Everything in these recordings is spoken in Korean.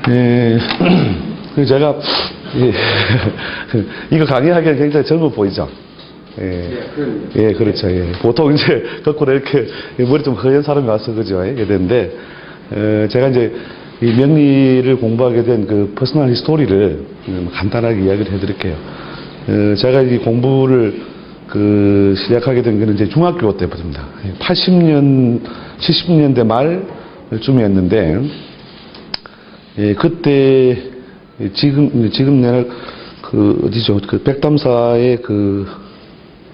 예, 제가, 예, 이거 강의하기엔 굉장히 젊어 보이죠? 예, 예, 그렇죠. 예. 보통 이제, 거꾸로 이렇게, 머리 좀 허연 사람이 와서, 그죠? 이게 되는데, 제가 이제, 이 명리를 공부하게 된 그 퍼스널 히스토리를 간단하게 이야기를 해드릴게요. 제가 이 공부를 시작하게 된 거는 이제 중학교 때부터입니다. 80년, 70년대 말쯤이었는데, 예, 그때, 지금 내가, 어디죠? 백담사에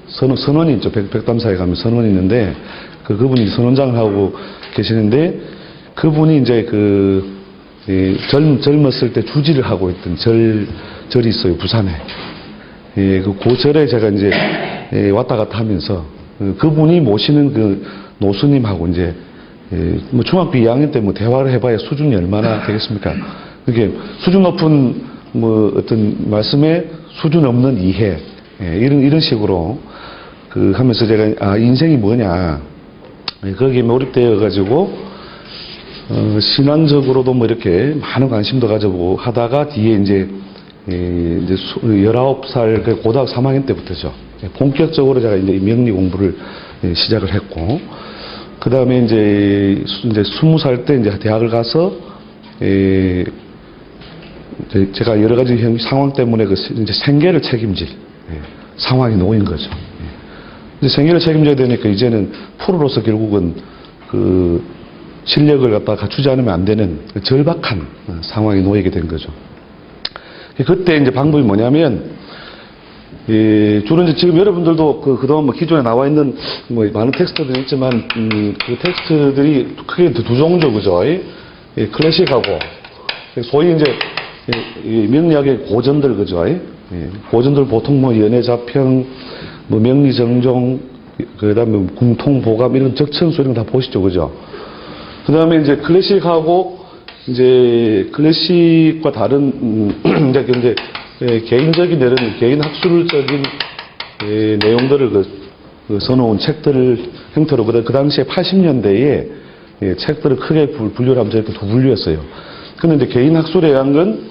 선원이 있죠. 백담사에 가면 선원이 있는데, 그분이 선원장을 하고 계시는데, 그분이 이제 젊었을 때 주지를 하고 있던 절이 있어요. 부산에. 예, 그 절에 제가 이제, 예, 왔다 갔다 하면서, 그분이 모시는 노스님하고 이제, 예, 뭐 중학교 2학년 때 뭐 대화를 해봐야 수준이 얼마나 되겠습니까? 그게 수준 높은 뭐 어떤 말씀에 수준 없는 이해, 예, 이런 식으로 하면서 제가 인생이 뭐냐, 예, 거기에 몰입되어 가지고 신앙적으로도 뭐 이렇게 많은 관심도 가져보고 하다가 뒤에 이제 19살 고등학교 3학년 때부터죠. 본격적으로 제가 이제 명리 공부를 시작을 했고, 그 다음에 이제 20살 때 이제 대학을 가서, 제가 여러 가지 상황 때문에 이제 생계를 책임질 상황이 놓인 거죠. 이제 생계를 책임져야 되니까 이제는 프로로서 결국은 실력을 갖다 갖추지 않으면 안 되는 절박한 상황에 놓이게 된 거죠. 그때 이제 방법이 뭐냐면, 주로 이제 지금 여러분들도 그동안 뭐 기존에 나와 있는 뭐 많은 텍스트들이 있지만, 그 텍스트들이 크게 두 종류, 그죠? 클래식하고, 소위 이제, 명리학의 고전들, 그죠? 고전들 보통 뭐 연애자평, 뭐 명리정종, 그 다음에 궁통보감 이런 적천수 이런 거 다 보시죠, 그죠? 그 다음에 이제 클래식하고, 이제 클래식과 다른, 이제 개인적인 개인 학술적인 내용들을 써놓은 책들을 형태로 그 당시에 80년대에 책들을 크게 분류를 하면 저렇게 두 분류였어요. 그런데 이제 개인 학술에 의한 건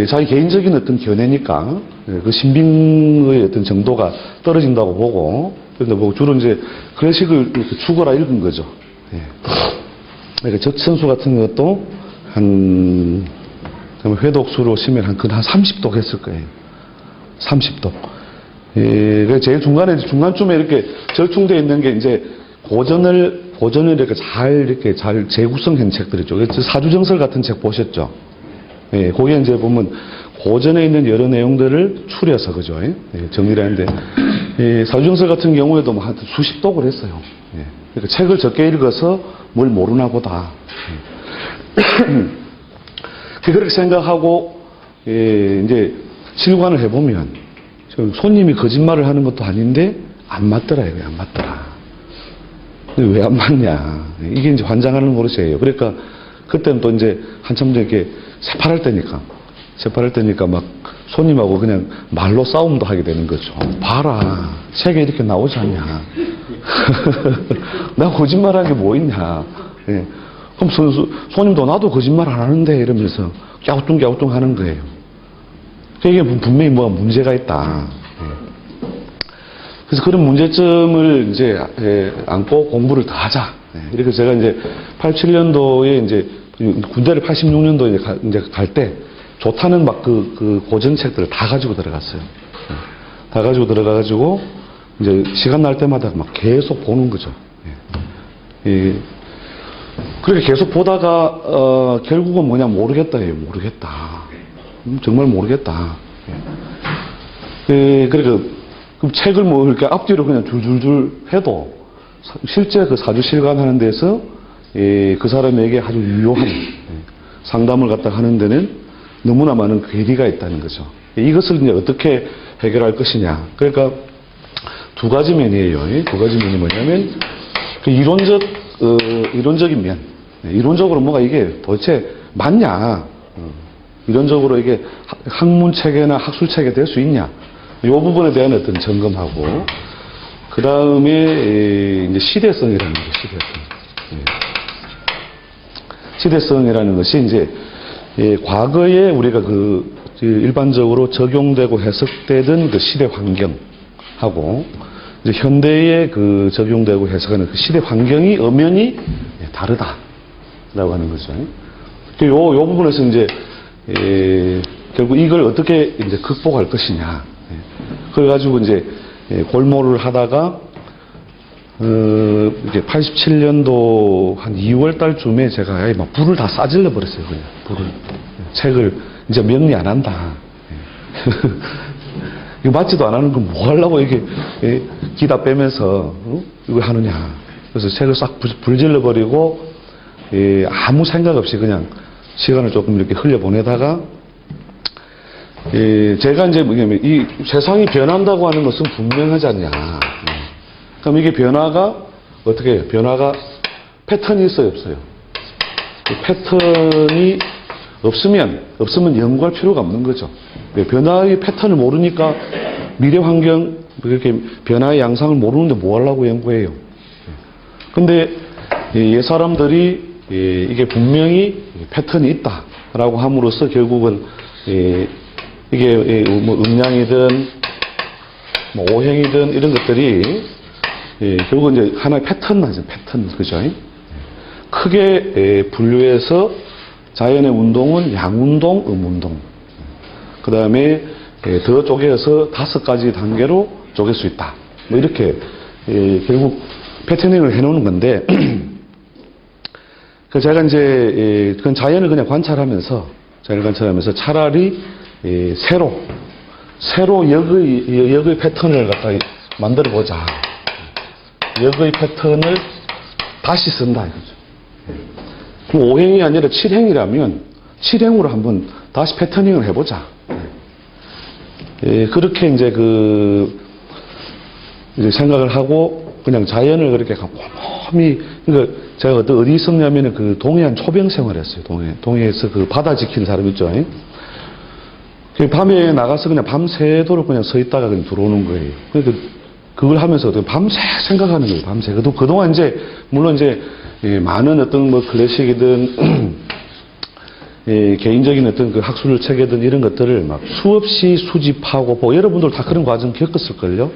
자기 개인적인 어떤 견해니까 그 신빙의 어떤 정도가 떨어진다고 보고, 그런데 뭐 주로 이제 클래식을 죽어라 읽은 거죠. 그러니까 적천수 같은 것도 회독수로 치면 한 30독 했을 거예요. 30독. 예, 제일 중간쯤에 이렇게 절충되어 있는 게 이제 고전을 이렇게 잘 재구성한 책들이죠. 사주정설 같은 책 보셨죠? 예, 거기에 이제 보면 고전에 있는 여러 내용들을 추려서, 그죠? 예, 정리를 하는데, 사주정설 같은 경우에도 뭐 한 수십 독을 했어요. 예, 그러니까 책을 적게 읽어서 뭘 모르나 보다. 그렇게 생각하고, 이제 실관을 해보면, 손님이 거짓말을 하는 것도 아닌데, 안 맞더라, 이거 안 맞더라. 왜 안 맞냐. 이게 이제 환장하는 버릇이에요. 그러니까, 그때는 또 이제 한참 이렇게 세팔할 때니까 막 손님하고 그냥 말로 싸움도 하게 되는 거죠. 봐라. 책에 이렇게 나오지 않냐. 나 거짓말한 게 뭐 있냐. 예. 그럼 손님도 나도 거짓말 안 하는데 이러면서 갸우뚱 하는 거예요. 이게 분명히 뭐가 문제가 있다. 그래서 그런 문제점을 이제 안고 공부를 더 하자. 이렇게 제가 이제 87년도에 이제 군대를 86년도에 이제 갈 때 좋다는 막 그 고전 책들을 다 가지고 들어갔어요. 다 가지고 들어가가지고 이제 시간 날 때마다 막 계속 보는 거죠. 그렇게 계속 보다가 결국은 뭐냐 모르겠다예요. 모르겠다. 정말 모르겠다. 그러니까 그럼 책을 뭐 이렇게 앞뒤로 그냥 줄줄줄 해도 실제 그 사주 실관하는 데서 그 사람에게 아주 유효한 상담을 갖다 하는 데는 너무나 많은 괴리가 있다는 거죠. 이것을 이제 어떻게 해결할 것이냐. 그러니까 두 가지 면이에요. 두 가지 면이 뭐냐면 그 이론적인 면. 이론적으로 뭐가 이게 도대체 맞냐. 이론적으로 이게 학문체계나 학술체계 될 수 있냐. 이 부분에 대한 어떤 점검하고, 그 다음에 이제 시대성이라는 거, 시대성이라는 것이 이제 예, 과거에 우리가 일반적으로 적용되고 해석되던 그 시대 환경하고 이제 현대에 적용되고 해석하는 그 시대 환경이 엄연히 다르다라고 하는 거죠. 요 부분에서 이제 결국 이걸 어떻게 이제 극복할 것이냐. 그래가지고 이제 골몰을 하다가 이제 87년도 한 2월 달쯤에 제가 막 불을 다 싸질러 버렸어요. 그냥 불을. 책을 이제 명리 안 한다. 이거 맞지도 안 하는 건 뭐 하려고 이게 기다 빼면서 이거 하느냐. 그래서 책을 싹 불질러 버리고 아무 생각 없이 그냥 시간을 조금 이렇게 흘려보내다가 제가 이제 뭐냐면 이 세상이 변한다고 하는 것은 분명하지 않냐. 그럼 이게 변화가 어떻게 해요? 변화가 패턴이 있어요, 없어요? 패턴이 없으면 연구할 필요가 없는 거죠. 변화의 패턴을 모르니까 미래 환경, 그렇게 변화의 양상을 모르는데 뭐 하려고 연구해요? 근데 사람들이 이게 분명히 패턴이 있다라고 함으로써 결국은 이게 뭐 음양이든 뭐 오행이든 이런 것들이 결국은 이제 하나의 패턴이죠. 패턴, 그죠? 크게 분류해서 자연의 운동은 양운동, 음운동. 그 다음에 더 쪼개서 5가지 단계로 쪼갤 수 있다. 뭐 이렇게 결국 패터닝을 해놓는 건데 제가 이제 그건 자연을 그냥 관찰하면서 차라리 새로 역의 패턴을 갖다 만들어 보자. 역의 패턴을 다시 쓴다 이거죠. 그럼 5행이 아니라 7행이라면 7행으로 한번 다시 패터닝을 해보자. 그렇게 이제 이제 생각을 하고 그냥 자연을 그렇게 곰곰이 그러니까 제가 어디 있었냐면은 동해안 초병 생활했어요. 동해에서 바다 지키는 사람 있죠. 밤에 나가서 그냥 밤새도록 그냥 서 있다가 그냥 들어오는 거예요. 그러니까 그걸 하면서 밤새 생각하는 거예요. 밤새. 그동안 이제 물론 이제 많은 어떤 뭐 클래식이든 개인적인 어떤 학술 체계든 이런 것들을 막 수없이 수집하고 뭐 여러분들 다 그런 과정 겪었을걸요.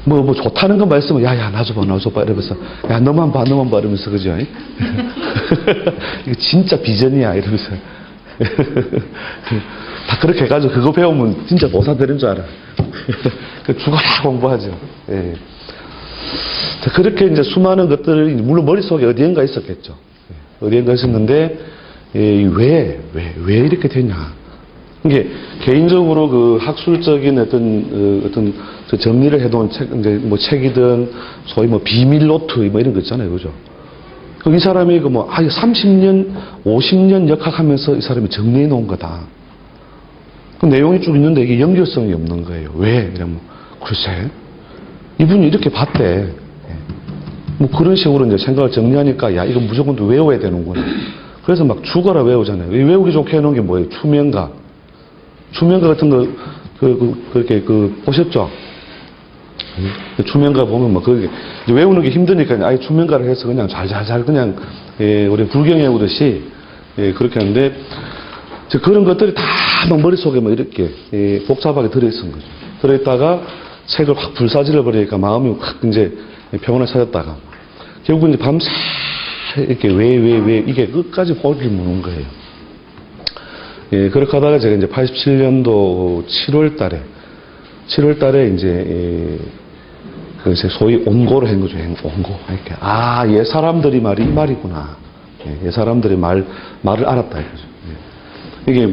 뭐 좋다는 건 말씀은 야야 나 줘봐 이러면서 야 너만 봐 이러면서 그죠? 이거 진짜 비전이야 이러면서 다 그렇게 해가지고 그거 배우면 진짜 보사 되는 줄 알아. 죽어라 공부하죠. 예. 그렇게 이제 수많은 것들이 물론 머릿속에 어디엔가 있었겠죠. 어디엔가 있었는데 왜 이렇게 되냐. 이게 개인적으로 학술적인 어떤 정리를 해놓은 책, 이제 뭐 책이든 소위 뭐 비밀 노트 뭐 이런 거 있잖아요, 그죠? 이 사람이 30년, 50년 역학하면서 이 사람이 정리해 놓은 거다. 그 내용이 쭉 있는데 이게 연결성이 없는 거예요. 왜? 이러면 글쎄 이분이 이렇게 봤대. 뭐 그런 식으로 이제 생각을 정리하니까 야 이거 무조건 또 외워야 되는구나. 그래서 막 죽어라 외우잖아요. 외우기 좋게 해놓은 게 뭐예요? 추명가 같은 거 그렇게 보셨죠? 추명가 보면 뭐 그게 외우는 게 힘드니까 아예 추명가를 해서 그냥 잘 그냥 우리 불경 외우듯이 그렇게 하는데 그런 것들이 다 머릿속에 뭐 이렇게 복잡하게 들어있은 거죠. 들어있다가 책을 확 불사질러 버리니까 마음이 확 이제 평온을 찾았다가 결국 이제 밤새 이렇게 왜 이게 끝까지 볼을 무는 거예요. 그렇게 하다가 제가 이제 87년도 7월 달에 이제 소위 온고를 한 거죠. 온고. 이렇게. 옛 사람들이 말이 이 말이구나. 옛 사람들이 말을 알았다 이거죠. 이게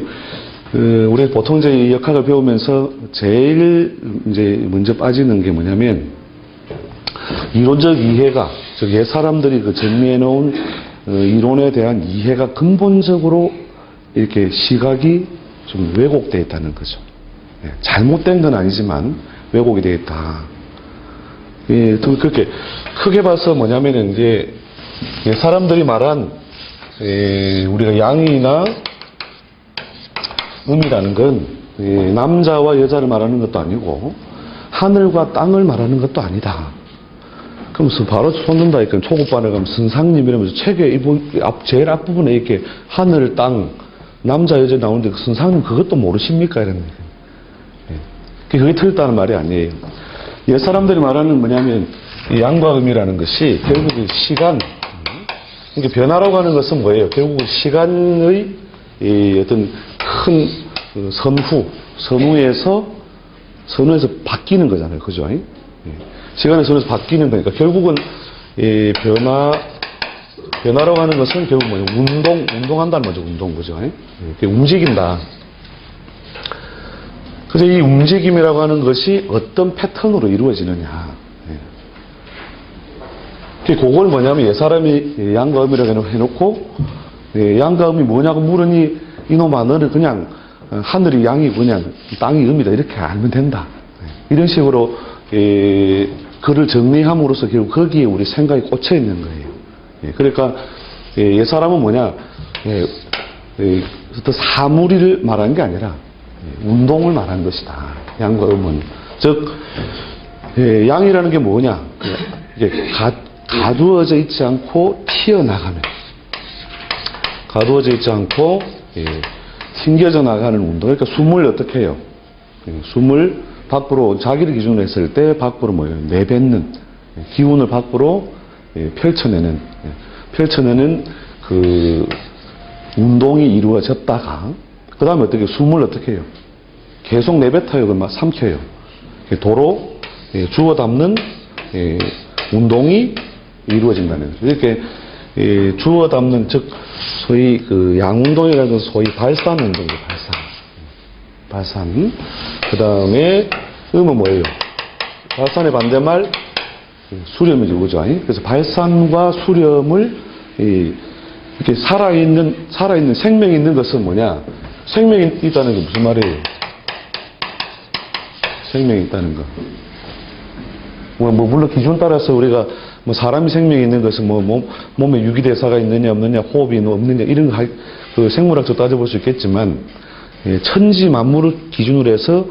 우리 보통 이제 이 역학을 배우면서 제일 이제 먼저 빠지는 게 뭐냐면 이론적 이해가 즉 옛 사람들이 정리해 놓은 이론에 대한 이해가 근본적으로 이렇게 시각이 좀 왜곡되어 있다는 거죠. 잘못된 건 아니지만 왜곡이 되어 있다. 그렇게 크게 봐서 뭐냐면은 이제 사람들이 말한 우리가 양이나 음이라는 건 남자와 여자를 말하는 것도 아니고 하늘과 땅을 말하는 것도 아니다. 그러면서 바로 솟는다니까 초급반에 가면 선상님 이러면서 책에 제일 앞부분에 이렇게 하늘, 땅, 남자, 여자 나오는데 그 선상님 그것도 모르십니까? 이런 거예요. 그게 틀렸다는 말이 아니에요. 옛 사람들이 말하는 뭐냐면 이 양과 음이라는 것이 결국 시간, 그러니까 변화라고 하는 것은 뭐예요? 결국 시간의 이 어떤 큰 선후에서 바뀌는 거잖아요. 그죠? 시간의 선에서 바뀌는 거니까 결국은 이 변화라고 하는 것은 결국 뭐예요? 운동한다는 거죠. 운동, 그죠? 움직인다. 그래서 이 움직임이라고 하는 것이 어떤 패턴으로 이루어지느냐. 그걸 뭐냐면 옛 사람이 양과 음이라고 해놓고 양과 음이 뭐냐고 물으니 이놈아 너는 그냥 하늘이 양이고 그냥 땅이 음이다 이렇게 알면 된다. 이런 식으로 글을 정리함으로써 결국 거기에 우리 생각이 꽂혀 있는 거예요. 그러니까 옛 사람은 뭐냐 어떤 사물을 말하는 게 아니라 운동을 말하는 것이다. 양과 음은 즉 양이라는 게 뭐냐 이게 가두어져 있지 않고 튀어나가는 가두어져 있지 않고 튕겨져 나가는 운동. 그러니까 숨을 어떻게 해요? 숨을 밖으로 자기를 기준으로 했을 때 밖으로 뭐예요? 내뱉는 기운을 밖으로 펼쳐내는 그 운동이 이루어졌다가 그 다음에 어떻게 숨을 어떻게 해요? 계속 내뱉어요. 그걸 막 삼켜요. 도로 주워 담는 운동이 이루어진다는 거죠. 이렇게 주워 담는 즉 소위 그 양운동이라는 건 소위 발산 운동이에요. 발산. 그 다음에 음은 뭐예요? 발산의 반대말 수렴이죠, 그죠? 그래서 발산과 수렴을 이렇게 살아있는 생명이 있는 것은 뭐냐? 생명이 있다는 게 무슨 말이에요? 생명이 있다는 거. 물론 기준 따라서 우리가 사람이 생명이 있는 것은 몸에 유기대사가 있느냐 없느냐 호흡이 없느냐 이런 거 그 생물학적 따져볼 수 있겠지만 천지 만물을 기준으로 해서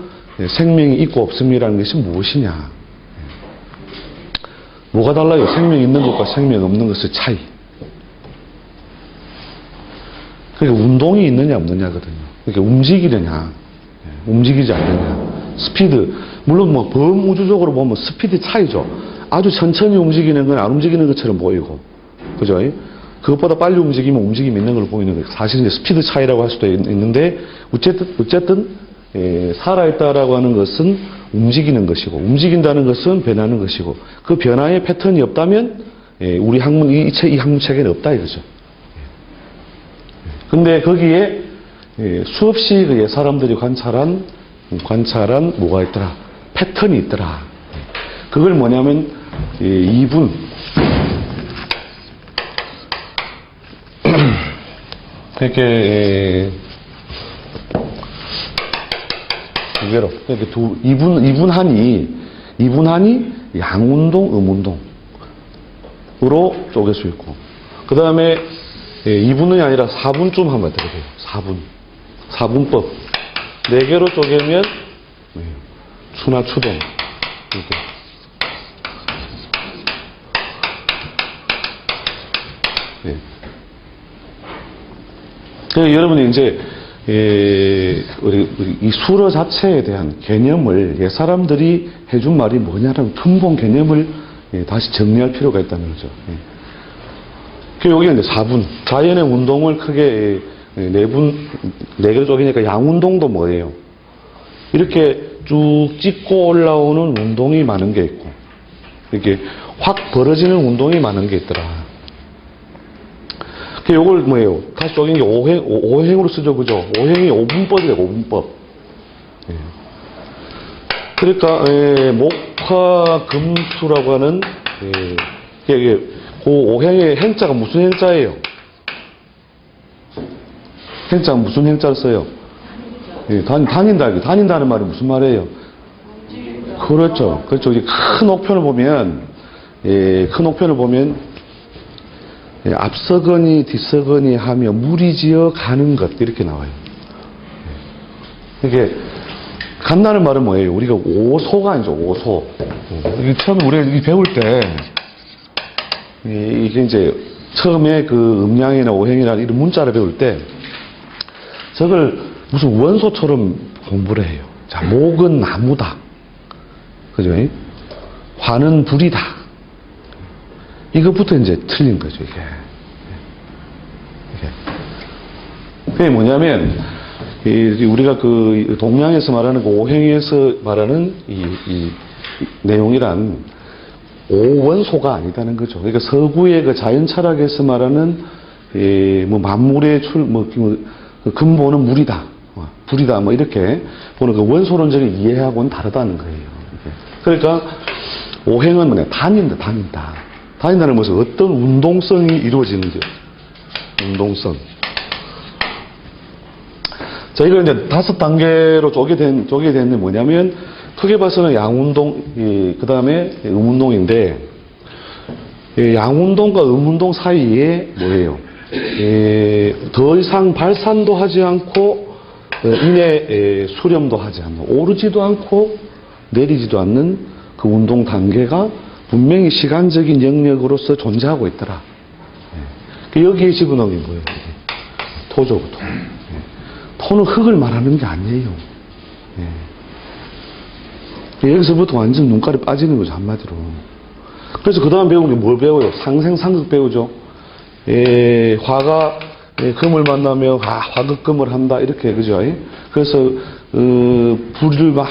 생명이 있고 없음이라는 것이 무엇이냐? 뭐가 달라요? 생명이 있는 것과 생명이 없는 것의 차이. 그러니까 운동이 있느냐 없느냐거든요. 그러니까 움직이느냐 움직이지 않느냐. 스피드 물론 범우주적으로 보면 스피드 차이죠. 아주 천천히 움직이는 건 안 움직이는 것처럼 보이고, 그죠? 그것보다 빨리 움직이면 움직임이 있는 걸 보이는 거예요. 사실 이제 스피드 차이라고 할 수도 있는데, 어쨌든, 살아있다라고 하는 것은 움직이는 것이고, 움직인다는 것은 변하는 것이고, 그 변화의 패턴이 없다면, 우리 이 학문책에는 없다 이거죠. 근데 거기에, 수없이 그 사람들이 관찰한 뭐가 있더라? 패턴이 있더라. 그걸 뭐냐면, 이분. 이렇게, 이분한이 양운동, 음운동으로 쪼갤 수 있고, 그 다음에 2분이 아니라 4분쯤 하면 어떻게 돼요? 4분법. 4개로 쪼개면 추나 추동. 이렇게. 네. 그러니까 여러분이 이제 우리 이 수로 자체에 대한 개념을 옛 사람들이 해준 말이 뭐냐라는 근본 개념을 다시 정리할 필요가 있다는 거죠. 그 여기가 이제 4분. 자연의 운동을 크게 4개로 쪼개니까 양운동도 뭐예요? 이렇게 쭉 찍고 올라오는 운동이 많은 게 있고, 이렇게 확 벌어지는 운동이 많은 게 있더라. 그 요걸 뭐예요? 다시 쪼갠 게 5행으로 쓰죠, 그죠? 5행이 5분법이래요, 5분법. 그러니까, 목화금수라고 하는, 이게, 그 5행의 행자가 무슨 행자예요? 행자가 무슨 행자를 써요? 다닌다는 말이 무슨 말이에요? 그렇죠. 그렇죠. 큰 옥편을 보면, 앞서거니 뒤서거니 하며 무리지어 가는 것 이렇게 나와요. 이게 간다는 말은 뭐예요? 우리가 오소가 아니죠. 오소. 처음에 우리가 배울 때 이게 이제 처음에 그 음양이나 오행이라는 이런 문자를 배울 때 저걸 무슨 원소처럼 공부를 해요. 자, 목은 나무다. 그죠? 화는 불이다. 이것부터 이제 틀린 거죠, 이게. 그게 뭐냐면, 우리가 그 동양에서 말하는 그 오행에서 말하는 이 내용이란 오원소가 아니다는 거죠. 그러니까 서구의 그 자연 철학에서 말하는 뭐 만물의 그 근본은 물이다, 불이다, 뭐 이렇게 보는 그 원소론적인 이해하고는 다르다는 거예요. 그러니까 오행은 뭐냐, 다닌다. 다닌다는 것은 어떤 운동성이 이루어지는지, 운동성. 저희가 이제 5단계로 쪼개 됐는 뭐냐면, 크게 봐서는 양운동, 그 다음에 음운동인데, 양운동과 음운동 사이에 뭐예요? 더 이상 발산도 하지 않고, 인해 수렴도 하지 않는, 오르지도 않고, 내리지도 않는 그 운동 단계가 분명히 시간적인 영역으로서 존재하고 있더라. 여기에 집어넣은 게 뭐예요? 토죠, 토. 토는 흙을 말하는 게 아니에요. 여기서부터 완전 눈깔이 빠지는 거죠, 한마디로. 그래서 그 다음 배우는 게 뭘 배워요? 상생상극 배우죠. 화가 금을 만나면 화극금을 한다, 이렇게, 그죠? 그래서 불을 막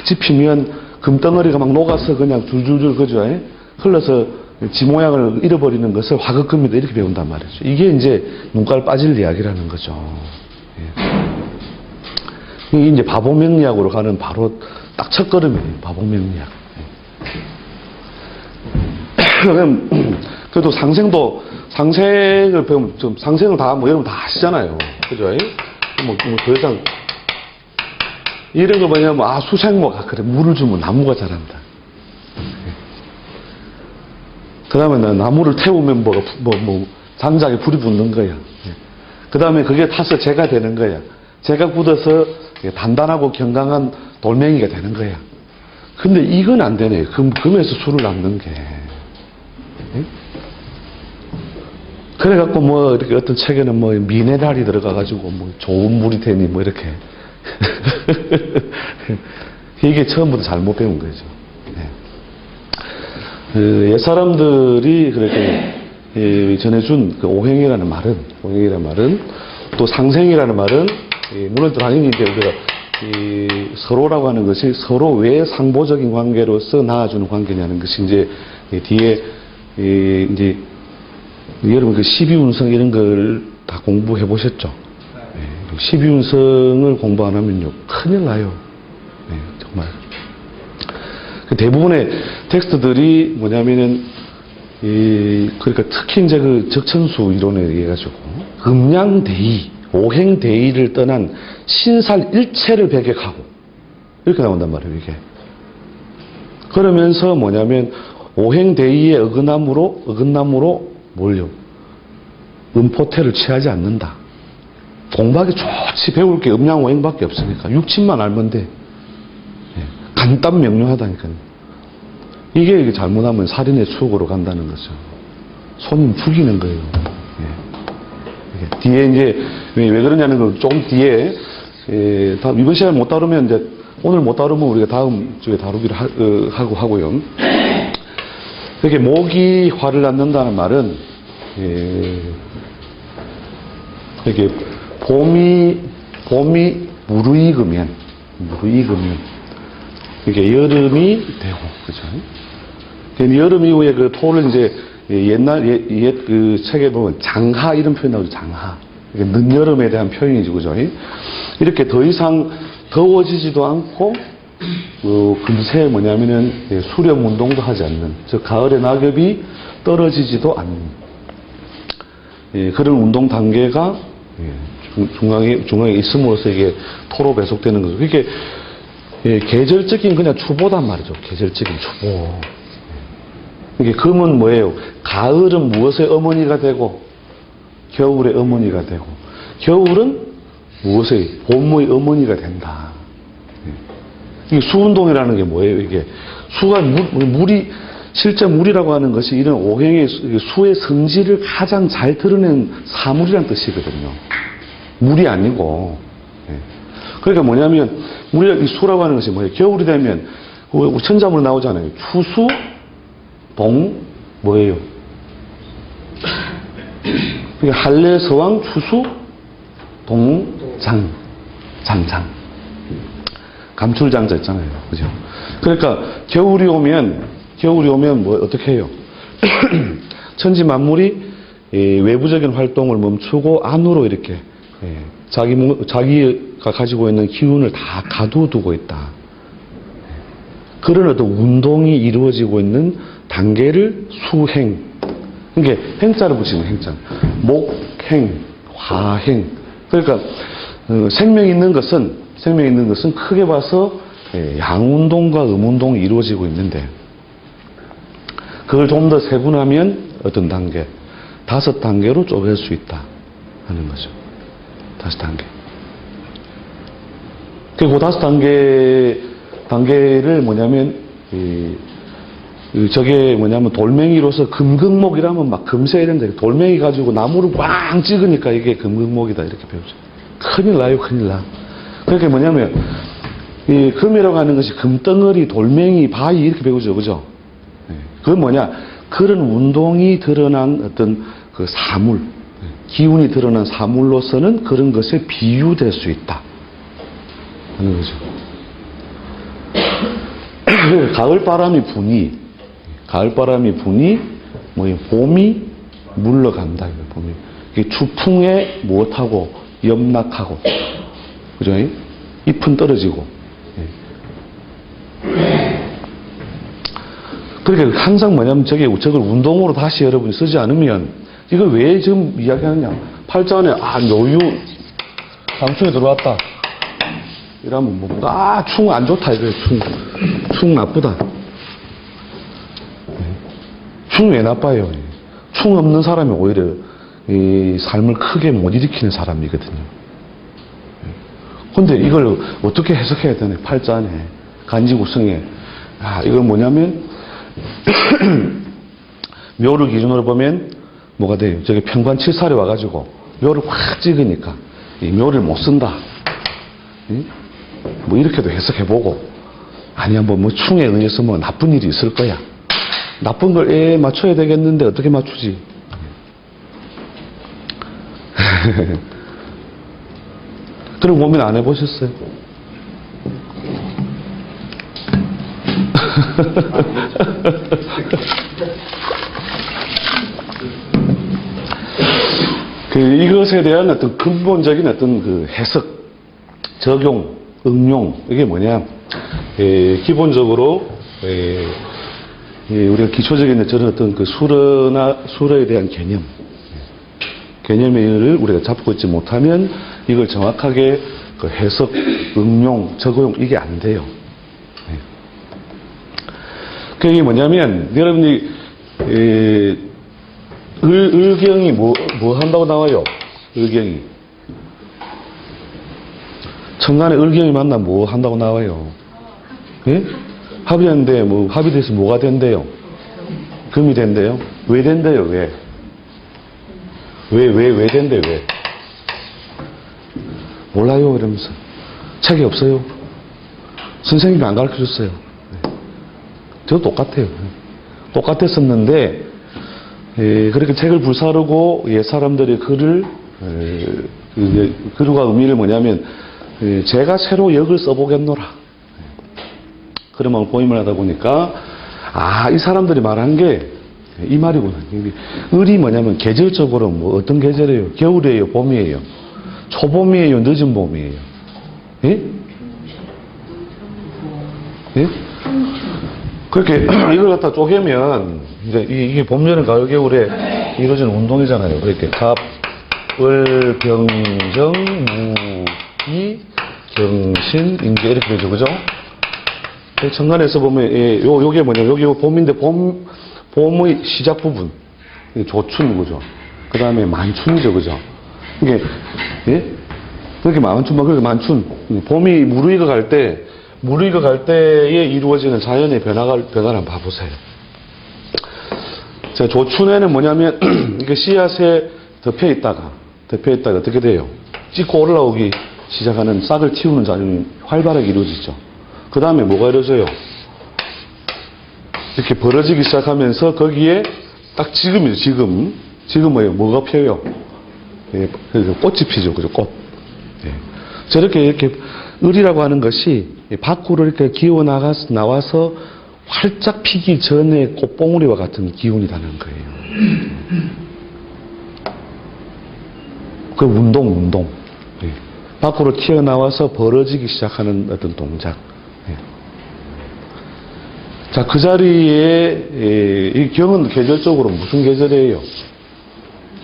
지피면 금덩어리가 막 녹아서 그냥 줄줄줄, 그죠? 흘러서 지 모양을 잃어버리는 것을 화극금이다, 이렇게 배운단 말이죠. 이게 이제 눈깔 빠질 이야기라는 거죠. 이게 이제 바보명리학으로 가는 바로 딱 첫걸음이에요. 바보명리학. 그래도 상생을 배우면, 좀 상생을 다, 뭐, 여러분 다 아시잖아요. 그죠? 더 이상, 이런 거 뭐냐면, 수생목, 그래, 물을 주면 나무가 자란다. 그 다음에 나무를 태우면 장작에 불이 붙는 거야. 그 다음에 그게 타서 재가 되는 거야. 재가 굳어서 단단하고 건강한 돌멩이가 되는 거야. 근데 이건 안 되네. 금에서 술을 남는 게. 그래갖고 이렇게 어떤 책에는 미네랄이 들어가가지고 좋은 물이 되니 이렇게. 이게 처음부터 잘못 배운 거죠. 옛 사람들이 그렇게 전해준 그 오행이라는 말은 또 상생이라는 말은 물론 당연히 이제 우리가 서로라고 하는 것이 서로 왜 상보적인 관계로서 나아주는 관계냐는 것이 이제 뒤에 이제 여러분 그 12운성 이런 걸 다 공부해 보셨죠? 12운성을 공부 안 하면요 큰일 나요. 정말. 대부분의 텍스트들이 뭐냐면은 그러니까 특히 이제 그 적천수 이론에 의해 가지고 음양대의, 오행대의를 떠난 신살 일체를 배격하고 이렇게 나온단 말이에요, 이게. 그러면서 뭐냐면 오행대의의 어긋남으로 뭘요? 음포태를 취하지 않는다. 공부하기 좋지, 배울 게 음양오행밖에 없으니까 육친만 알면 돼. 간단 명료하다니까요. 이게 잘못하면 살인의 추억으로 간다는 거죠. 손님 죽이는 거예요. 뒤에 이제 왜 그러냐는 거 조금 뒤에 이번 시간에 못 다루면 이제 오늘 못 다루면 우리가 다음 주에 다루기로 하고요. 이렇게 목이 화를 낳는다는 말은 이렇게 봄이 무르익으면 이게 여름이 되고, 그죠? 여름 이후에 그 토를 이제 옛 그 책에 보면 장하 이런 표현 나오죠, 장하. 늦여름에 대한 표현이죠, 그죠? 이렇게 더 이상 더워지지도 않고, 금세 뭐냐면은 수렴 운동도 하지 않는, 즉, 가을의 낙엽이 떨어지지도 않는, 그런 운동 단계가 중앙에 있음으로써 이게 토로 배속되는 거죠. 그게 계절적인 그냥 추보단 말이죠. 계절적인 추보. 이게 금은 뭐예요? 가을은 무엇의 어머니가 되고, 겨울의 어머니가 되고, 겨울은 무엇의 봄의 어머니가 된다. 이게 수운동이라는 게 뭐예요? 이게 수가 물이 실제 물이라고 하는 것이 이런 오행의 수의 성질을 가장 잘 드러낸 사물이라는 뜻이거든요. 물이 아니고. 예. 그러니까 뭐냐면, 우리가 이 수라고 하는 것이 뭐예요? 겨울이 되면, 우리 천자문 나오잖아요. 추수, 동, 뭐예요? 그러니까 한래, 서왕, 추수, 동, 장. 장장. 감출장자 있잖아요. 그죠? 그러니까 겨울이 오면 뭐 어떻게 해요? 천지 만물이 외부적인 활동을 멈추고 안으로 이렇게 자기가 가지고 있는 기운을 다 가둬두고 있다. 그런 어떤 운동이 이루어지고 있는 단계를 수행. 그러니까 행자를 붙이는 행자. 목행, 화행. 그러니까 생명이 있는 것은 크게 봐서 양운동과 음운동이 이루어지고 있는데, 그걸 좀 더 세분하면 어떤 단계? 5단계로 쪼갤 수 있다 하는 거죠. 5단계. 그 5단계를 뭐냐면, 저게 뭐냐면 돌멩이로서 금극목이라면 막 금세 이런 데 돌멩이 가지고 나무를 꽝 찍으니까 이게 금극목이다 이렇게 배우죠. 큰일 나요, 큰일 나. 그러니까 뭐냐면, 이 금이라고 하는 것이 금덩어리, 돌멩이, 바위 이렇게 배우죠, 그죠? 그건 뭐냐? 그런 운동이 드러난 어떤 그 사물, 기운이 드러난 사물로서는 그런 것에 비유될 수 있다 하는 거죠. 가을바람이 부니, 뭐, 봄이 물러간다, 봄이. 이게 추풍에 무엇하고, 염락하고, 그죠? 잎은 떨어지고. 그러니까 항상 뭐냐면 저걸 운동으로 다시 여러분이 쓰지 않으면, 이걸 왜 지금 이야기하느냐. 팔자 안에, 요유, 당충이 들어왔다. 이러면 뭐, 충 안 좋다, 이거예요, 충 나쁘다. 충 왜 나빠요? 충 없는 사람이 오히려 이 삶을 크게 못 일으키는 사람이거든요. 근데 이걸 어떻게 해석해야 되나? 팔자 안에, 간지구성에. 이걸 뭐냐면, 묘를 기준으로 보면 뭐가 돼요? 저기 평관칠살이 와가지고 묘를 확 찍으니까 이 묘를 못 쓴다. 뭐 이렇게도 해석해보고, 아니야 뭐 충에 의해서 뭐 나쁜 일이 있을 거야. 나쁜 걸 맞춰야 되겠는데 어떻게 맞추지? 그런 고민 안 해보셨어요? 이것에 대한 어떤 근본적인 어떤 그 해석, 적용, 응용, 이게 뭐냐? 기본적으로, 우리가 기초적인 저런 어떤 그 수러에 대한 개념을 우리가 잡고 있지 못하면 이걸 정확하게 그 해석, 응용, 적용, 이게 안 돼요. 그게 뭐냐면, 여러분이, 을경이 뭐 한다고 나와요? 을경이. 천간에 을경이 만나면 뭐 한다고 나와요? 예? 합의하는데, 합의돼서 뭐가 된대요? 금이 된대요? 왜 된대요, 왜? 왜 된대요, 왜? 몰라요, 이러면서. 책이 없어요. 선생님이 안 가르쳐 줬어요. 저도 똑같아요. 똑같았었는데, 그렇게 책을 불사르고 옛사람들의 글과 의미를 뭐냐면, 제가 새로 역을 써보겠노라. 그런 마음을 고임을 하다 보니까, 이 사람들이 말한 게 이 말이구나. 을이 뭐냐면 계절적으로 뭐 어떤 계절이에요? 겨울이에요? 봄이에요? 초봄이에요? 늦은 봄이에요? 예? 예? 그렇게 이걸 갖다 쪼개면 이제 이게 봄, 여름, 가을, 겨울에 이루어지는 운동이잖아요. 그렇게 갑, 을, 병, 정, 무, 이, 경신, 임계 이렇게 되죠, 그죠? 천간에서 보면 요게 뭐냐면 여기 봄인데 봄의 시작 부분 조춘, 그죠? 그 다음에 만춘이죠, 그죠? 이게 그렇게 만춘. 봄이 무르익어 갈 때에 이루어지는 자연의 변화를 한번 봐보세요. 자, 조춘회는 뭐냐면, 이게 씨앗에 덮여 있다가 어떻게 돼요? 찍고 올라오기 시작하는 싹을 틔우는 작용이 활발하게 이루어지죠. 그 다음에 뭐가 이루어져요? 이렇게 벌어지기 시작하면서 거기에 딱 지금이죠, 지금. 지금 뭐가 펴요? 예, 꽃이 피죠, 그죠, 꽃. 예. 저렇게 이렇게 을이라고 하는 것이 밖으로 이렇게 기어 나와서 활짝 피기 전에 꽃봉우리와 같은 기운이라는 거예요. 그 운동. 예. 밖으로 튀어나와서 벌어지기 시작하는 어떤 동작. 예. 자, 그 자리에, 이 경은 계절적으로 무슨 계절이에요?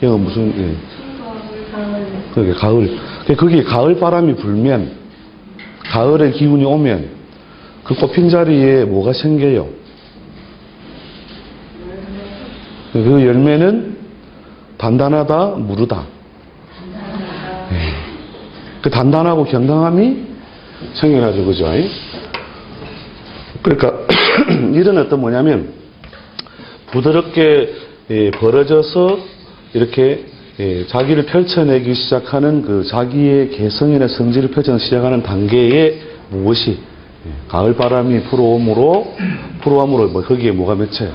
경은 무슨, 예. 그게 가을. 거기에 가을 바람이 불면, 가을의 기운이 오면, 그 꽃핀 자리에 뭐가 생겨요? 그 열매는 단단하다, 무르다. 예. 그 단단하고 견강함이 생겨나죠, 그죠? 그러니까, 이런 어떤 뭐냐면, 부드럽게 벌어져서 이렇게 자기를 펼쳐내기 시작하는 그 자기의 개성이나 성질을 펼쳐내기 시작하는 단계에 무엇이 가을 바람이 불어옴으로 뭐 거기에 뭐가 맺혀요?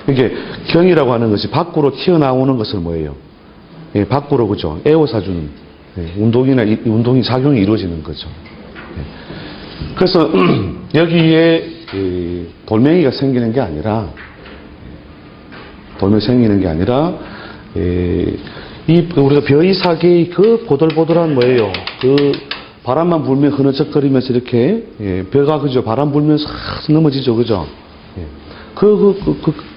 이게 경이라고 하는 것이 밖으로 튀어나오는 것을 뭐예요? 밖으로 그죠? 에워싸주는 운동이나 운동이 작용이 이루어지는 거죠. 그래서 여기에 돌멩이가 생기는 게 아니라 우리가 벼이사계의 그 보들보들한 뭐예요? 그 바람만 불면 흐느적거리면서 이렇게 벼가 그죠? 바람 불면서 싹 넘어지죠, 그죠? 그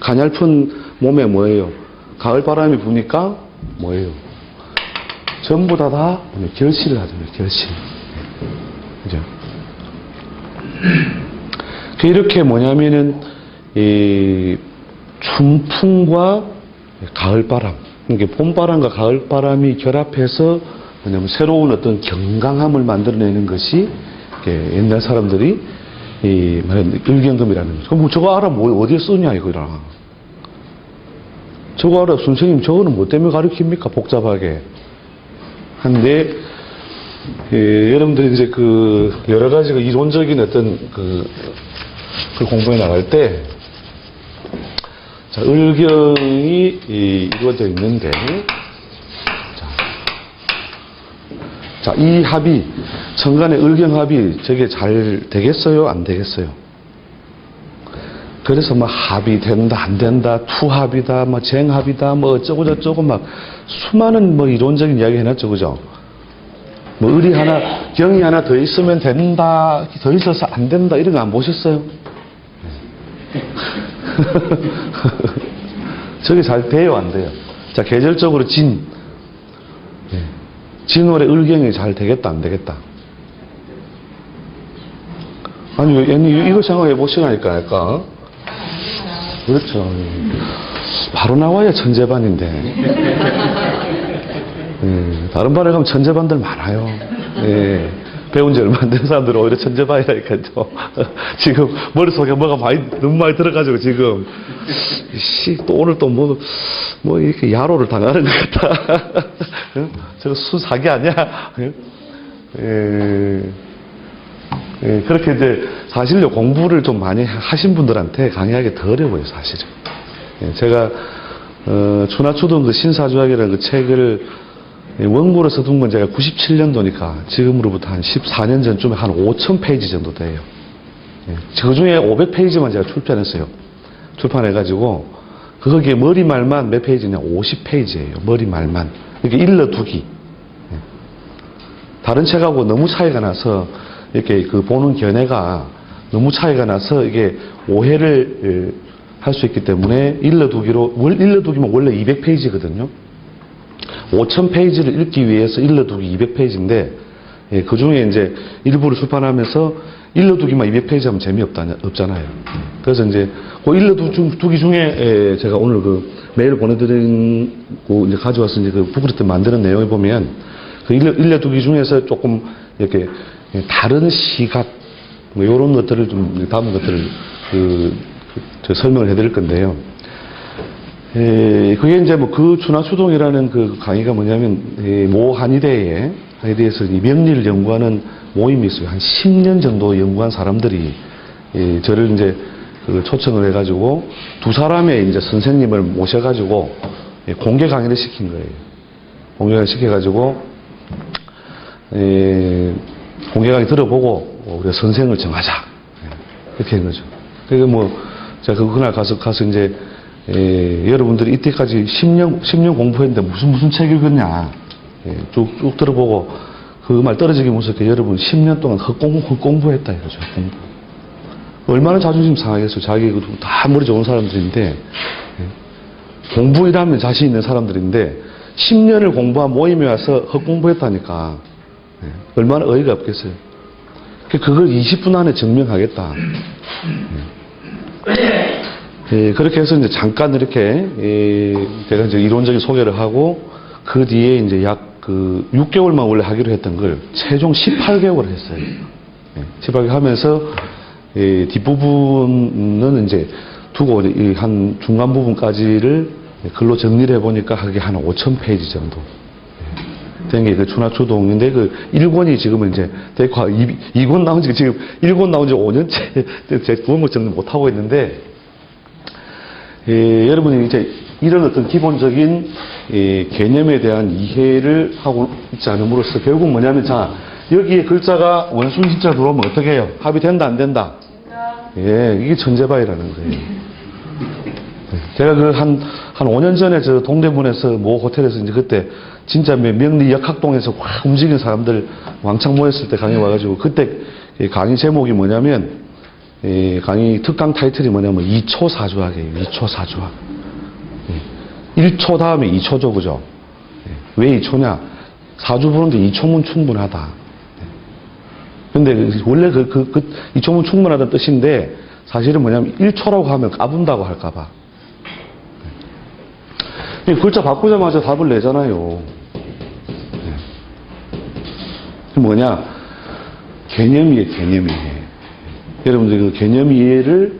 가냘픈 몸에 뭐예요? 가을 바람이 부니까 뭐예요? 전부 다 결실을 하잖아요, 결실. 그죠? 이렇게 뭐냐면은 이 춘풍과 가을바람, 이게 봄바람과 가을바람이 결합해서 뭐냐면 새로운 어떤 경강함을 만들어내는 것이 옛날 사람들이 말하는 을경금이라는 거죠. 그럼 저거 알아? 뭐 어디에 쓰냐 이거라. 저거 알아? 선생님 저거는 뭐 때문에 가르칩니까? 복잡하게. 한데 여러분들이 이제 그 여러 가지 그 이론적인 어떤 그 공부에 나갈 때 자, 을경이 이루어져 있는데, 자, 이 합이, 천간의 을경 합이 저게 잘 되겠어요? 안 되겠어요? 그래서 뭐 합이 된다, 안 된다, 투합이다, 뭐 쟁합이다, 뭐 어쩌고저쩌고 막 수많은 뭐 이론적인 이야기 해놨죠, 그죠? 뭐 을이 하나, 경이 하나 더 있으면 된다, 더 있어서 안 된다, 이런 거 안 보셨어요? 저게 잘 돼요, 안 돼요? 자, 계절적으로 진월의 을경이 잘 되겠다, 안 되겠다? 아니, 이거 생각해 보시라니까. 그렇죠. 바로 나와야 천재반인데. 다른 반에 가면 천재반들 많아요. 배운 지 얼마 안 된 사람들은 오히려 천재반이라니까요. 지금 머릿속에 뭐가 너무 많이 들어가지고 지금, 또 오늘 또 뭐 이렇게 야로를 당하는 것 같다. 저거 수사기 아니야? 그렇게 이제 사실요 공부를 좀 많이 하신 분들한테 강의하기 더 어려워요, 사실은. 제가, 추나추동 그 신사조약이라는 그 책을 원고로 써둔 건 제가 97년도니까 지금으로부터 한 14년 전쯤에 한 5,000페이지 정도 돼요. 그 중에 500페이지만 제가 출판했어요. 출판해가지고, 거기에 머리말만 몇 페이지냐? 50페이지예요. 머리말만. 이렇게 일러두기. 다른 책하고 너무 차이가 나서, 이렇게 그 보는 견해가 너무 차이가 나서 이게 오해를 할 수 있기 때문에 일러두기면 원래 200페이지거든요. 5,000페이지를 읽기 위해서 일러두기 200페이지인데, 그 중에 이제 일부를 출판하면서 일러두기만 200페이지 하면 재미없잖아요. 그래서 이제 그 일러두기 중에 제가 오늘 그 메일 보내드리고 이제 가져와서 이제 그 북그리트 만드는 내용에 보면 그 일러두기 중에서 조금 이렇게 다른 시각, 뭐 이런 것들을 좀 담은 것들을 저 설명을 해드릴 건데요. 그게 이제 뭐 그 추나추동이라는 그 강의가 뭐냐면, 모 한의대에서 이 명리를 연구하는 모임이 있어요. 한 10년 정도 연구한 사람들이, 저를 이제 그 초청을 해가지고, 두 사람의 이제 선생님을 모셔가지고, 공개 강의를 시킨 거예요. 공개 강의 시켜가지고, 공개 강의 들어보고, 우리가 선생을 정하자. 이렇게 한 거죠. 그게 뭐, 제가 그날 가서 이제, 여러분들이 이때까지 10년 공부했는데 무슨 책 읽었냐. 쭉 들어보고 그 말 떨어지기 무섭게 여러분 10년 동안 헛공부했다 이거죠. 헛공부. 얼마나 자존심 상하겠어. 자기 다 머리 좋은 사람들인데, 공부이라면 자신 있는 사람들인데, 10년을 공부한 모임에 와서 헛공부했다니까. 얼마나 어이가 없겠어요. 그걸 20분 안에 증명하겠다. 그렇게 해서 이제 잠깐 이렇게, 제가 이제 이론적인 소개를 하고, 그 뒤에 이제 약 6개월만 원래 하기로 했던 걸 최종 18개월을 했어요. 18개월 하면서, 뒷부분은 이제 두고 한 중간 부분까지를 글로 정리를 해보니까 그게 한 5,000페이지 정도. 된 게 그 추나추동인데 그 1권이 지금은 이제 대과 2권 나온 지 지금 1권 나온 지 5년째 제가 두어먹 정리 못하고 있는데, 여러분이 이제 이런 어떤 기본적인 개념에 대한 이해를 하고 있지 않음으로써 결국 뭐냐면, 자, 여기에 글자가 원순시자 들어오면 어떻게 해요? 합의된다, 안 된다? 이게 천재바이라는 거예요. 제가 한 5년 전에 저 동대문에서 모 호텔에서 이제 그때 진짜 명리 역학동에서 확 움직인 사람들 왕창 모였을 때 강의 와가지고 그때 강의 제목이 뭐냐면, 강의 특강 타이틀이 뭐냐면 2초 사주학이에요. 2초 사주학. 1초 다음에 2초죠, 그죠? 왜 2초냐? 사주 보는데 2초면 충분하다. 근데 원래 2초면 충분하다는 뜻인데, 사실은 뭐냐면 1초라고 하면 까분다고 할까봐. 글자 바꾸자마자 답을 내잖아요. 뭐냐? 개념 이해, 개념 이해. 여러분들 그 개념 이해를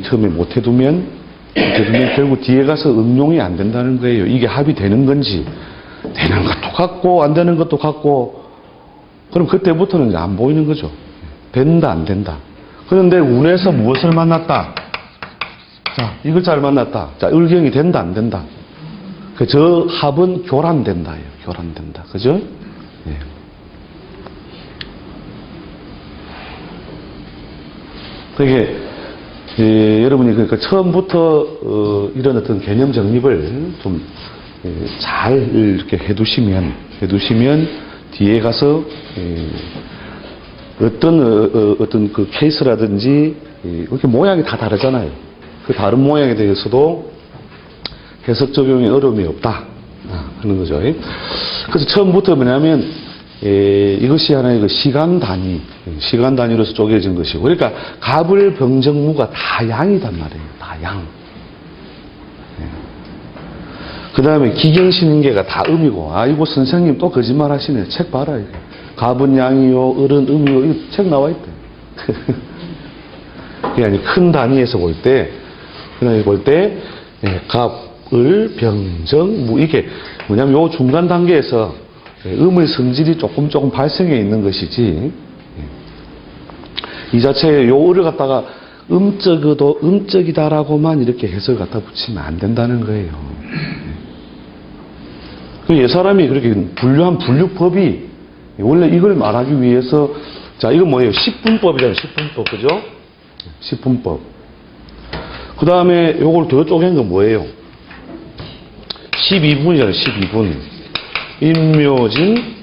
처음에 못 해두면 결국 뒤에 가서 응용이 안 된다는 거예요. 이게 합의되는 건지, 되는 것도 같고 안 되는 것도 같고, 그럼 그때부터는 이제 안 보이는 거죠. 된다, 안 된다. 그런데 운에서 무엇을 만났다? 자, 이 글자를 만났다. 자, 을경이 된다, 안 된다? 저 합은 교란된다예요. 교란된다. 그죠? 예. 그게 여러분이 그러니까 처음부터 이런 어떤 개념 정립을 좀 잘 이렇게 해두시면 뒤에 가서 어떤 그 케이스라든지 이렇게 모양이 다 다르잖아요. 그 다른 모양에 대해서도 해석 적용에 어려움이 없다 하는 거죠. 그래서 처음부터 뭐냐면 이것이 하나의 그 시간 단위로서 쪼개진 것이고, 그러니까 갑을 병정무가 다 양이단 말이에요. 다 양. 그 다음에 기경신인계가 다 음이고, 아이고 선생님 또 거짓말 하시네. 책 봐라. 이게. 갑은 양이요, 을은 음이요. 이거 책 나와 있대. 그게 아니 큰 단위에서 볼 때, 갑, 을, 병, 정, 무, 이게 뭐냐면 요 중간 단계에서 음의 성질이 조금 발생해 있는 것이지, 이 자체에 요 을을 갖다가 음적이다라고만 이렇게 해석을 갖다 붙이면 안 된다는 거예요. 옛사람이 그렇게 분류한 분류법이 원래 이걸 말하기 위해서, 자, 이건 뭐예요? 10분법이잖아요. 10분법. 그죠? 10분법. 그 다음에 요걸 더 쪼갠 건 뭐예요? 12분이잖아요. 12분. 임묘진,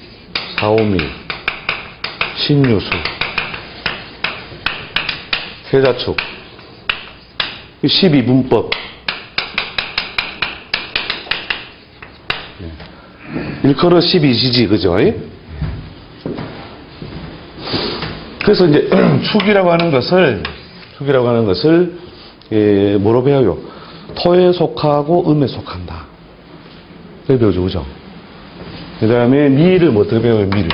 사오미, 신유수, 세자축. 12분법. 일컬어 12지지, 그죠? 그래서 이제 축이라고 하는 것을 뭐로 배워요? 토에 속하고 음에 속한다. 그렇게 배우죠, 그죠? 그 다음에 미를 뭐 어떻게 배워요? 미를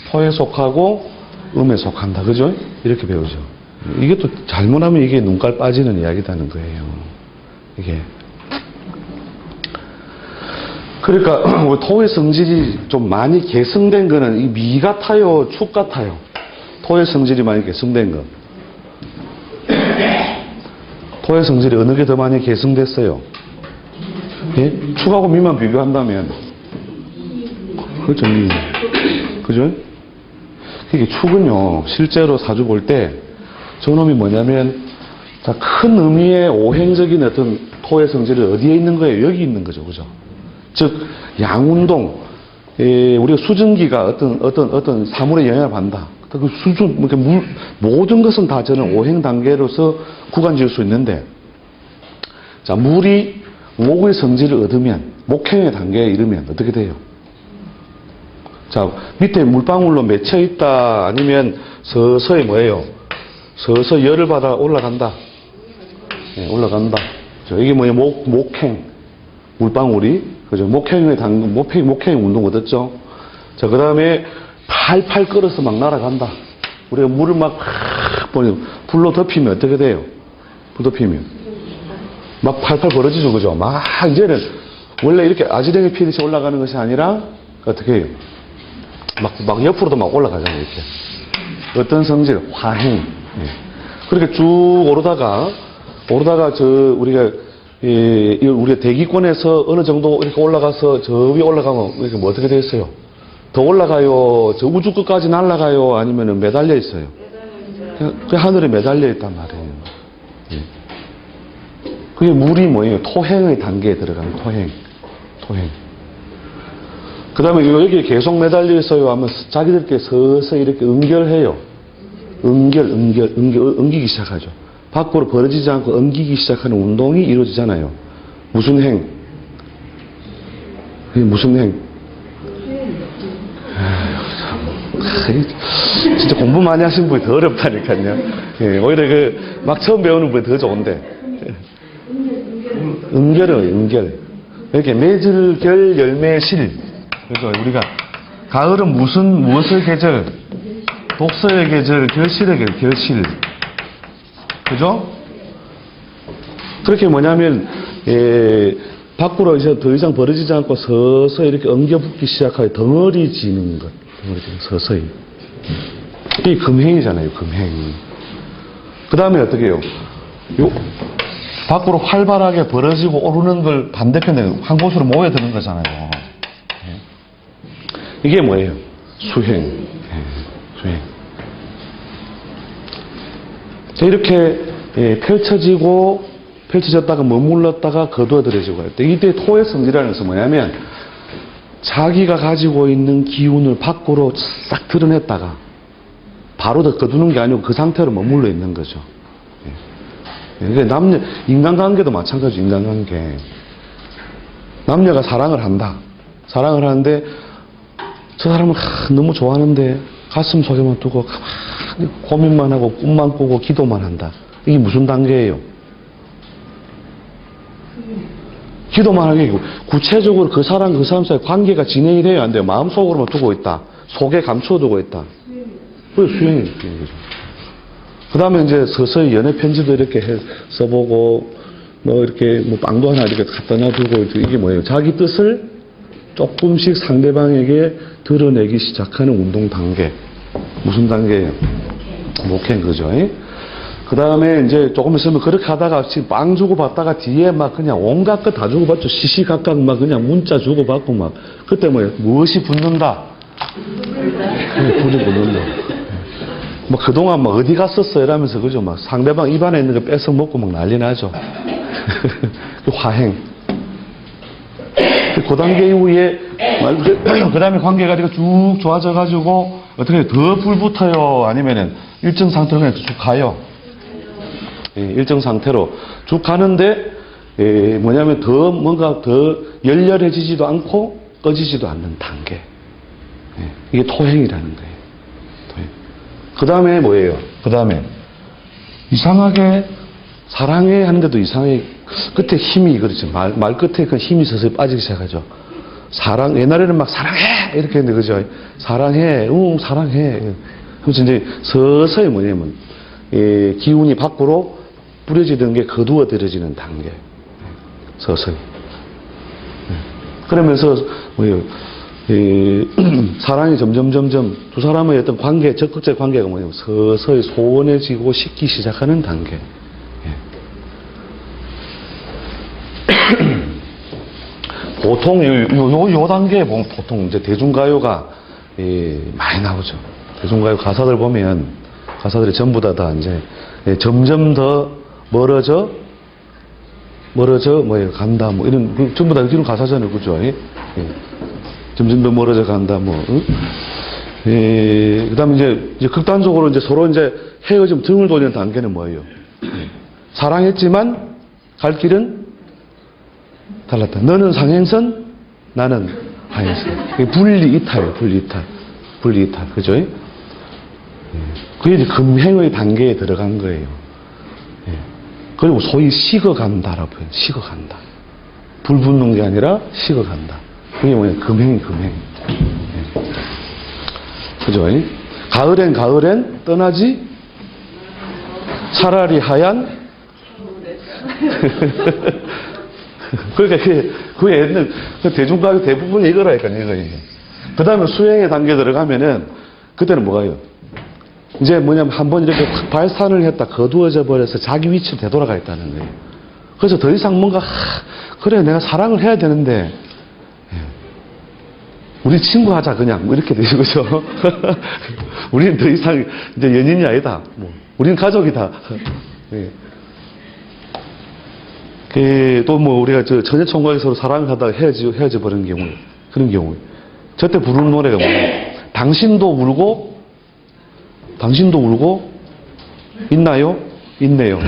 토에 속하고 음에 속한다, 그죠? 이렇게 배우죠. 이게 또 잘못하면 이게 눈깔 빠지는 이야기다는 거예요. 이게. 그러니까 우리 토의 성질이 좀 많이 개성된 거는 이 미 같아요, 축 같아요. 토의 성질이 많이 개성된 거. 토의 성질이 어느 게 더 많이 개성됐어요? 예? 축하고 미만 비교한다면 그렇죠. 그죠? 이게 축은요 실제로 사주 볼 때 저놈이 뭐냐면 자, 큰 의미의 오행적인 어떤 토의 성질이 어디에 있는 거예요? 여기 있는 거죠. 그죠? 즉 양운동 우리가 수증기가 어떤 사물에 영향을 받는다. 그 수준 모든 것은 다 저는 오행 단계로서 구간 지을 수 있는데 자 물이 목의 성질을 얻으면 목행의 단계에 이르면 어떻게 돼요? 자 밑에 물방울로 맺혀 있다 아니면 서서히 뭐예요? 서서히 열을 받아 올라간다. 네, 올라간다. 이게 뭐예요? 목행 물방울이 그죠? 목행의 운동 얻었죠? 자 그 다음에 팔팔 끓어서 막 날아간다. 우리가 물을 막 불로 덮이면 어떻게 돼요? 불 덮이면 막 팔팔 벌어지죠, 그죠? 막 이제는 원래 이렇게 아지랑이 피듯이 올라가는 것이 아니라 어떻게 해요? 막 옆으로도 막 올라가잖아요, 이렇게. 어떤 성질? 화행. 예. 그렇게 쭉 오르다가 우리가 대기권에서 어느 정도 이렇게 올라가서 저 위에 올라가면 이렇게 뭐 어떻게 되겠어요? 더 올라가요? 저 우주 끝까지 날아가요? 아니면은 매달려 있어요? 그 하늘에 매달려 있단 말이에요. 예. 그게 물이 뭐예요? 토행의 단계에 들어가는 토행. 그 다음에 여기에 계속 매달려 있어요 하면 자기들끼리 서서히 이렇게 응결해요. 응기기 시작하죠. 밖으로 벌어지지 않고 엉기기 시작하는 운동이 이루어지잖아요. 무슨 행? 무슨 행? 진짜 공부 많이 하신 분이 더 어렵다니까요. 예, 오히려 막 처음 배우는 분이 더 좋은데. 응결. 이렇게 매질결 열매실. 그래서 우리가 가을은 무엇의 계절? 독서의 계절, 결실의 계절, 결실. 그죠? 그렇게 뭐냐면, 밖으로 이제 더 이상 벌어지지 않고 서서히 이렇게 엉겨붙기 시작하여 덩어리지는 것. 서서히. 이게 금행이잖아요, 금행. 그 다음에 어떻게 해요? 밖으로 활발하게 벌어지고 오르는 걸 반대편에 한 곳으로 모여드는 거잖아요. 이게 뭐예요? 수행. 수행. 자, 이렇게 펼쳐졌다가 머물렀다가 거두어들어지고 할 때 이때 토의 성질이라는 것은 뭐냐면 자기가 가지고 있는 기운을 밖으로 싹 드러냈다가 바로 더 거두는 게 아니고 그 상태로 머물러 있는 거죠. 그러니까 인간관계도 마찬가지죠. 인간관계. 남녀가 사랑을 한다. 사랑을 하는데 저 사람을 너무 좋아하는데 가슴 속에만 두고 가만히 고민만 하고 꿈만 꾸고 기도만 한다. 이게 무슨 단계예요? 기도만 하는 게 구체적으로 그 사람 사이 관계가 진행이 돼야 안 돼요. 마음속으로만 두고 있다. 속에 감춰두고 있다. 그게 수행이 되는 거죠. 그 다음에 이제 서서히 연애 편지도 이렇게 써보고 이렇게 빵도 하나 이렇게 갖다 놔두고 이게 뭐예요? 자기 뜻을 조금씩 상대방에게 드러내기 시작하는 운동 단계. 무슨 단계예요? 목행 그죠? 그 다음에 이제 조금 있으면 그렇게 하다가 지금 빵 주고받다가 뒤에 막 그냥 온갖 것 다 주고받죠. 시시각각 막 그냥 문자 주고받고 막. 그때 뭐예요? 무엇이 붙는다? 불이 붙는다. 뭐 그동안 막 어디 갔었어? 이러면서 그죠? 막 상대방 입안에 있는 거 뺏어 먹고 막 난리 나죠. 그 화행. 그 단계 이후에 그 다음에 관계가 쭉 좋아져가지고 어떻게 해요? 더 불 붙어요? 아니면은 일정 상태로 그냥 쭉 가요? 일정 상태로 쭉 가는데 뭐냐면 뭔가 더 열렬해지지도 않고 꺼지지도 않는 단계. 이게 토행이라는 거예요. 토행. 그 다음에 뭐예요? 그 다음에 이상하게 사랑해 하는데도 이상하게 끝에 힘이 그렇죠. 말 끝에 그 힘이 서서히 빠지기 시작하죠. 옛날에는 막 사랑해 이렇게 했는데 그죠? 사랑해, 사랑해. 그래서 이제 서서히 뭐냐면 기운이 밖으로 뿌려지던 게 거두어들여지는 단계. 서서히. 그러면서 사랑이 점점 두 사람의 어떤 관계, 적극적 관계가 뭐냐면 서서히 소원해지고 식기 시작하는 단계. 보통 요 단계에 보면 보통 이제 대중가요가 많이 나오죠. 대중가요 가사들 보면 가사들이 전부 다 이제 점점 더 멀어져 간다 뭐 이런 전부 다 이런 가사잖아요, 그죠? 점점 더 멀어져 간다 뭐. 그다음에 이제 극단적으로 이제 서로 이제 헤어지면 등을 돌리는 단계는 뭐예요? 사랑했지만 갈 길은 달랐다. 너는 상행선, 나는 하행선. 분리이탈이에요, 분리이탈. 그죠? 그게 이제 금행의 단계에 들어간 거예요. 그리고 소위 식어간다라고 표현, 식어간다. 불 붙는 게 아니라 식어간다. 그게 뭐냐, 금행. 그죠? 가을엔 떠나지 차라리 하얀 그러니까 그 옛날 대중가요 대부분 이거라니까 이거. 그 다음에 수행의 단계 들어가면은 그때는 뭐가요? 이제 뭐냐면 한번 이렇게 확 발산을 했다 거두어져 버려서 자기 위치로 되돌아가 있다는 거예요. 그래서 더 이상 뭔가 그래 내가 사랑을 해야 되는데 우리 친구 하자 그냥 뭐 이렇게 되죠, 그죠? 우리는 더 이상 이제 연인이 아니다. 뭐 우리는 가족이다. 또 뭐 우리가 전혀 총각이 서로 사랑을 하다가 헤어져 버리는 경우, 그런 경우. 저때 부르는 노래가 뭐예요? 당신도 울고 있나요? 있네요.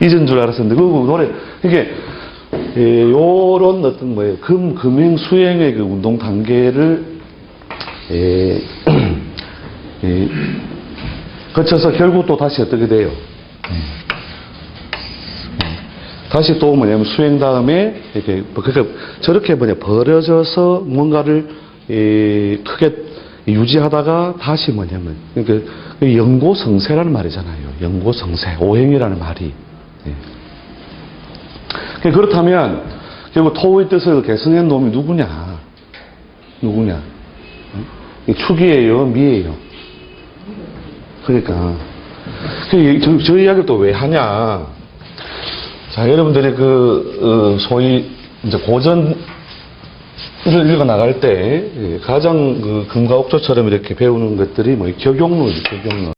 잊은 줄 알았었는데 그 노래 이게 요런 어떤 뭐예요? 금행 수행의 그 운동 단계를 거쳐서 결국 또 다시 어떻게 돼요? 다시 또 뭐냐면 수행 다음에 이렇게 그러니까 저렇게 버려져서 뭔가를 크게 유지하다가 다시 뭐냐면 그러니까 영고성세라는 말이잖아요. 영고성세, 오행이라는 말이. 그렇다면 결국 토의 뜻을 계승한 놈이 누구냐? 축이에요, 미예요. 그러니까 저 이야기를 또 왜 하냐? 자, 여러분들이 소위, 이제 고전을 읽어 나갈 때, 가장 금과옥조처럼 이렇게 배우는 것들이 격용론이죠, 격용론.